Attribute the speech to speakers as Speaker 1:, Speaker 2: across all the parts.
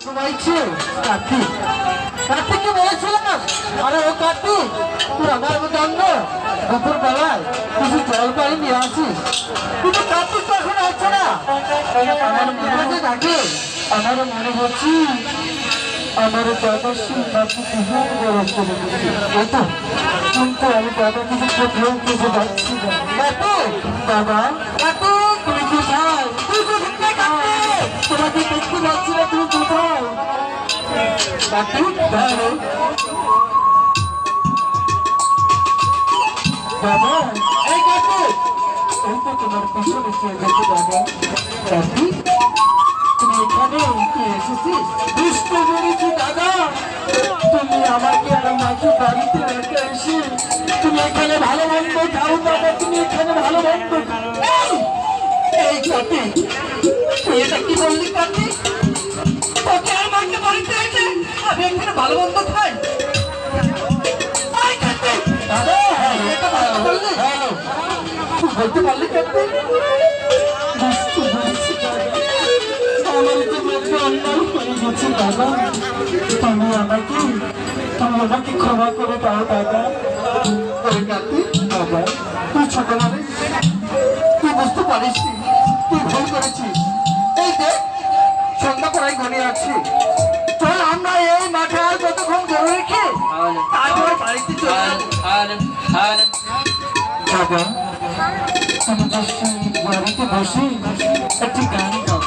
Speaker 1: কার্তিক কার্তিককে বলেছিলাম, আরে ও কার্তিক তুই আমার জন্য দুপুর বেলায় কিছু জল পানি নিয়ে আসিস, কিন্তু কার্তিক তো এখন আসছে না। আমার মনে থাকে, আমার মনে হচ্ছে আমার দাদা সিংহাকে বিহার করে চলে গেছে, কিন্তু আমি দাদা কিছু কোথাও কিছু যাচ্ছি না। দাদা তুমি কোথায়? তোমাকে দেখতে পাচ্ছি না, তুমি কোথায়? বাবা এই কার্তিক, এই তো তোমার পিছনে চেয়ে গেছে বাবা। কার্তিক তুমি এখানে এসেছিস? বুঝতে পেরেছি দাদা, তুমি আমাকে আর মাকে বাড়িতে রেখে এসে তুমি এখানে ভালো মন্দ খাও বাবা, তুমি এখানে ভালো মন্দ এই কার্তিক তুই এটা কি বললি? কার্তিক তোকে আর মাকে বাড়িতে রেখে আমি এখানে ভালো মন্দ খাই? দাদা এটা ভালো বললি, তুই বলতে পারলি কার্তিক? আমার তো মধ্যে অন্যায় করে গেছে দাদা, তুমি আমাকে ক্ষমা করে দাও দাদা। কার্তিক বাবা তুই ছোট মানুষ, তুই বুঝতে পারিস, তুই ভুল করেছিস। এই দেখ সন্ধ্যা প্রায় ঘনিয়ে আছে, চল আমরা এই মাঠে আর কতক্ষণ গরু রেখে তারপর বাড়িতে চলে যাবো। আমি বাড়িতে বসে একটি গান গাও,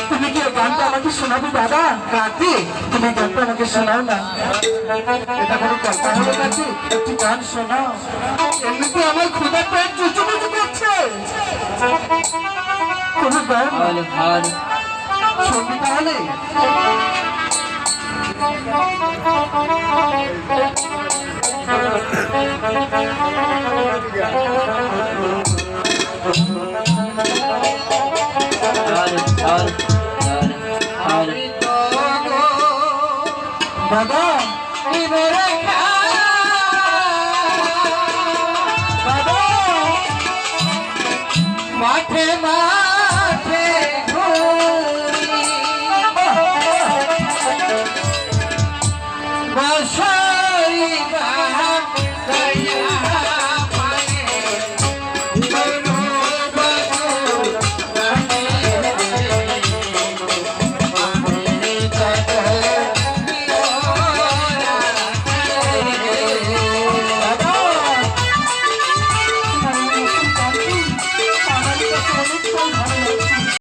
Speaker 1: তুমি কি গানটা আমাকে শোনাবে দাদা? কার্তিক তুমি গানটা আমাকে শোনাও না, এটা কোনো কথা হলো কার্তিক? একটি গান শোনাও, এমনিতে আমার ক্ষুধা পেট চুচুমুচু করছে। কোনো গান শুনবি তাহলে? দাদা